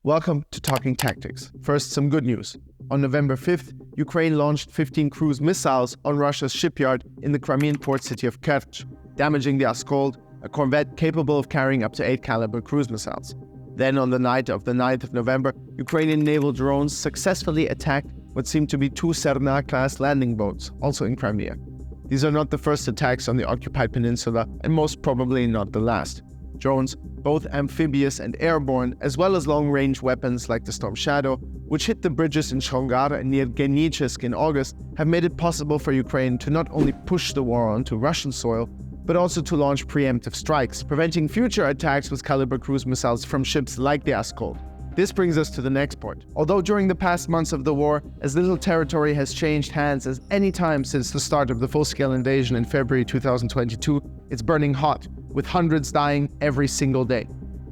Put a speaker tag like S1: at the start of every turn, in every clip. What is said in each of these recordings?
S1: Welcome to Talking Tactics. First, some good news. On November 5th, Ukraine launched 15 cruise missiles on Russia's shipyard in the Crimean port city of Kerch, damaging the Askold, a corvette capable of carrying up to 8-caliber cruise missiles. Then, on the night of the 9th of November, Ukrainian naval drones successfully attacked what seemed to be 2 Serna-class landing boats, also in Crimea. These are not the first attacks on the occupied peninsula, and most probably not the last. Drones, both amphibious and airborne, as well as long-range weapons like the Storm Shadow, which hit the bridges in Shongar and near Genichisk in August, have made it possible for Ukraine to not only push the war onto Russian soil, but also to launch preemptive strikes, preventing future attacks with caliber cruise missiles from ships like the Askold. This brings us to the next point. Although during the past months of the war, as little territory has changed hands as any time since the start of the full-scale invasion in February 2022, it's burning hot, with hundreds dying every single day.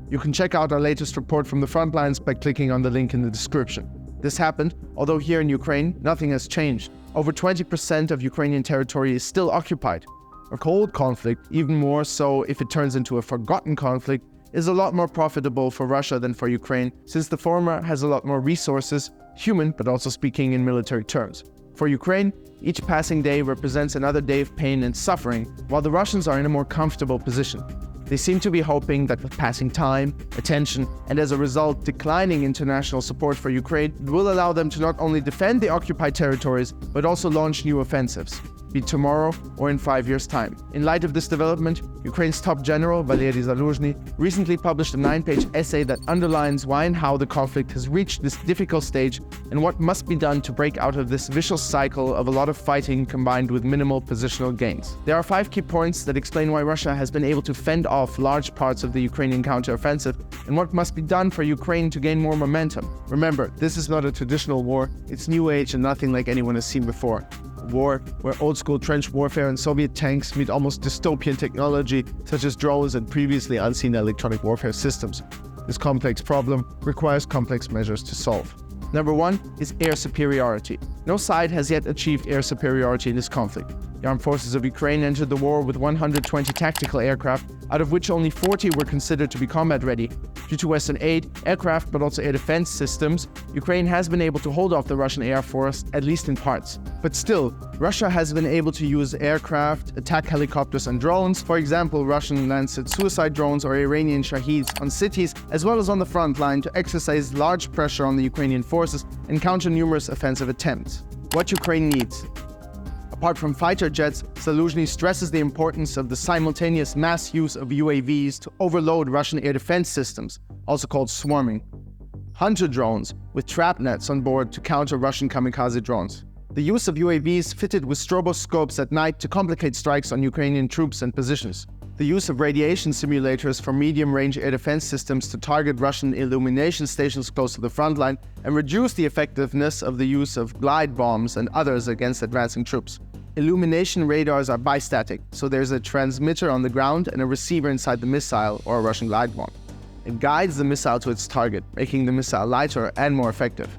S1: You can check out our latest report from the front lines by clicking on the link in the description. This happened, although here in Ukraine, nothing has changed. Over 20% of Ukrainian territory is still occupied. A cold conflict, even more so if it turns into a forgotten conflict, is a lot more profitable for Russia than for Ukraine, since the former has a lot more resources, human but also speaking in military terms. For Ukraine, each passing day represents another day of pain and suffering, while the Russians are in a more comfortable position. They seem to be hoping that with passing time, attention, and as a result declining international support for Ukraine, it will allow them to not only defend the occupied territories, but also launch new offensives, be it tomorrow or in 5 years' time. In light of this development, Ukraine's top general, Zaluzhnyi, recently published a 9-page essay that underlines why and how the conflict has reached this difficult stage and what must be done to break out of this vicious cycle of a lot of fighting combined with minimal positional gains. There are 5 key points that explain why Russia has been able to fend off large parts of the Ukrainian counteroffensive and what must be done for Ukraine to gain more momentum. Remember, this is not a traditional war, it's new age and nothing like anyone has seen before. War where old-school trench warfare and Soviet tanks meet almost dystopian technology such as drones and previously unseen electronic warfare systems. This complex problem requires complex measures to solve. Number 1 is air superiority. No side has yet achieved air superiority in this conflict. The armed forces of Ukraine entered the war with 120 tactical aircraft, out of which only 40 were considered to be combat ready. Due to Western aid, aircraft but also air defense systems, Ukraine has been able to hold off the Russian Air Force, at least in parts. But still, Russia has been able to use aircraft, attack helicopters and drones, for example Russian Lancet suicide drones or Iranian Shaheeds on cities, as well as on the front line to exercise large pressure on the Ukrainian forces and counter numerous offensive attempts. What Ukraine needs. Apart from fighter jets, Zaluzhnyi stresses the importance of the simultaneous mass use of UAVs to overload Russian air defense systems, also called swarming. Hunter drones with trap nets on board to counter Russian kamikaze drones. The use of UAVs fitted with stroboscopes at night to complicate strikes on Ukrainian troops and positions. The use of radiation simulators for medium-range air defense systems to target Russian illumination stations close to the front line and reduce the effectiveness of the use of glide bombs and others against advancing troops. Illumination radars are bistatic, so there's a transmitter on the ground and a receiver inside the missile or a Russian glide bomb. It guides the missile to its target, making the missile lighter and more effective.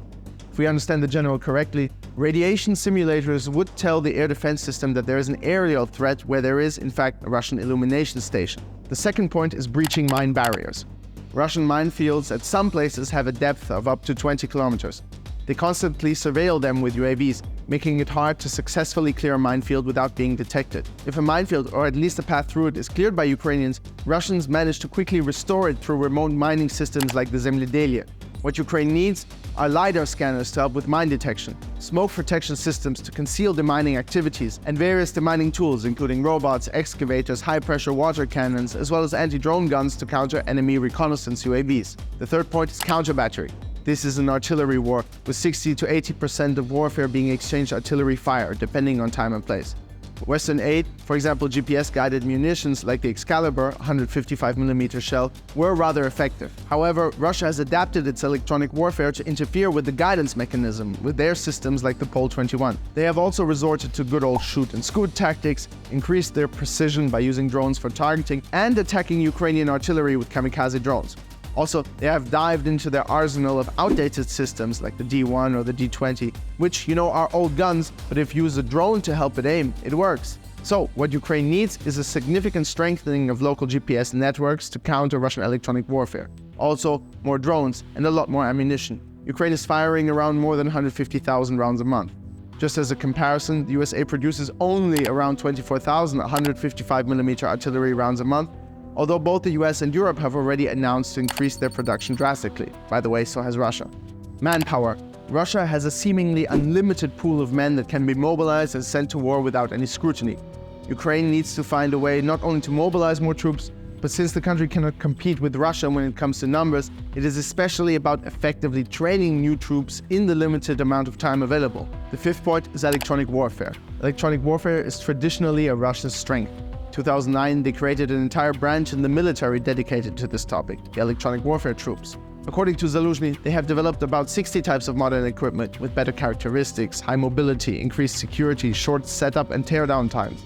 S1: If we understand the general correctly, radiation simulators would tell the air defense system that there is an aerial threat where there is, in fact, a Russian illumination station. The second point is breaching mine barriers. Russian minefields at some places have a depth of up to 20 kilometers. They constantly surveil them with UAVs, making it hard to successfully clear a minefield without being detected. If a minefield, or at least a path through it, is cleared by Ukrainians, Russians manage to quickly restore it through remote mining systems like the Zemlyadelye. What Ukraine needs are LiDAR scanners to help with mine detection, smoke protection systems to conceal demining activities, and various demining tools including robots, excavators, high-pressure water cannons, as well as anti-drone guns to counter enemy reconnaissance UAVs. The third point is counter-battery. This is an artillery war, with 60 to 80% of warfare being exchanged artillery fire, depending on time and place. Western aid, for example GPS-guided munitions like the Excalibur 155mm shell, were rather effective. However, Russia has adapted its electronic warfare to interfere with the guidance mechanism with their systems like the Pol-21. They have also resorted to good old shoot and scoot tactics, increased their precision by using drones for targeting, and attacking Ukrainian artillery with kamikaze drones. Also, they have dived into their arsenal of outdated systems like the D1 or the D20, which, are old guns, but if you use a drone to help it aim, it works. So, what Ukraine needs is a significant strengthening of local GPS networks to counter Russian electronic warfare. Also, more drones and a lot more ammunition. Ukraine is firing around more than 150,000 rounds a month. Just as a comparison, the USA produces only around 24,000 155mm artillery rounds a month, although both the US and Europe have already announced to increase their production drastically. By the way, so has Russia. Manpower. Russia has a seemingly unlimited pool of men that can be mobilized and sent to war without any scrutiny. Ukraine needs to find a way not only to mobilize more troops, but since the country cannot compete with Russia when it comes to numbers, it is especially about effectively training new troops in the limited amount of time available. The fifth point is electronic warfare. Electronic warfare is traditionally a Russian strength. In 2009, they created an entire branch in the military dedicated to this topic, the electronic warfare troops. According to Zaluzhnyi, they have developed about 60 types of modern equipment with better characteristics, high mobility, increased security, short setup and teardown times.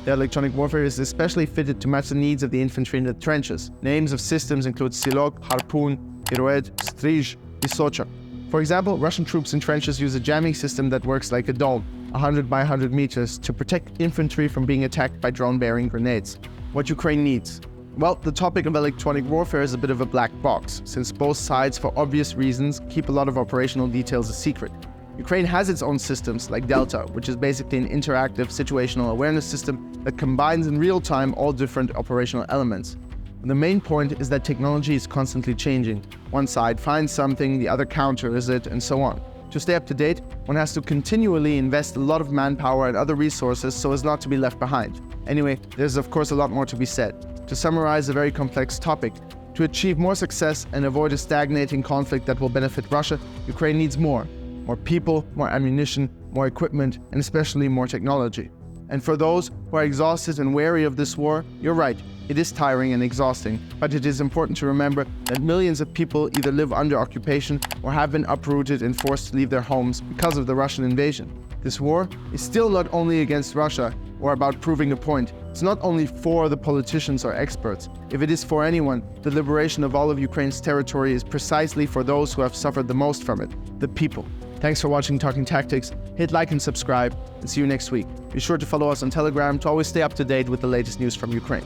S1: The electronic warfare is especially fitted to match the needs of the infantry in the trenches. Names of systems include Silok, Harpoon, Iroed, Strij, Visocha. For example, Russian troops in trenches use a jamming system that works like a dome, 100 by 100 meters, to protect infantry from being attacked by drone-bearing grenades. What Ukraine needs? Well, the topic of electronic warfare is a bit of a black box, since both sides, for obvious reasons, keep a lot of operational details a secret. Ukraine has its own systems, like Delta, which is basically an interactive situational awareness system that combines in real time all different operational elements. The main point is that technology is constantly changing. One side finds something, the other counters it, and so on. To stay up to date, one has to continually invest a lot of manpower and other resources so as not to be left behind. Anyway, there's of course a lot more to be said. To summarize a very complex topic, to achieve more success and avoid a stagnating conflict that will benefit Russia, Ukraine needs more people, more ammunition, more equipment, and especially more technology. And for those who are exhausted and weary of this war, you're right, it is tiring and exhausting, but it is important to remember that millions of people either live under occupation or have been uprooted and forced to leave their homes because of the Russian invasion. This war is still not only against Russia or about proving a point. It's not only for the politicians or experts. If it is for anyone, the liberation of all of Ukraine's territory is precisely for those who have suffered the most from it, the people. Thanks for watching Talking Tactics. Hit like and subscribe, and see you next week. Be sure to follow us on Telegram to always stay up to date with the latest news from Ukraine.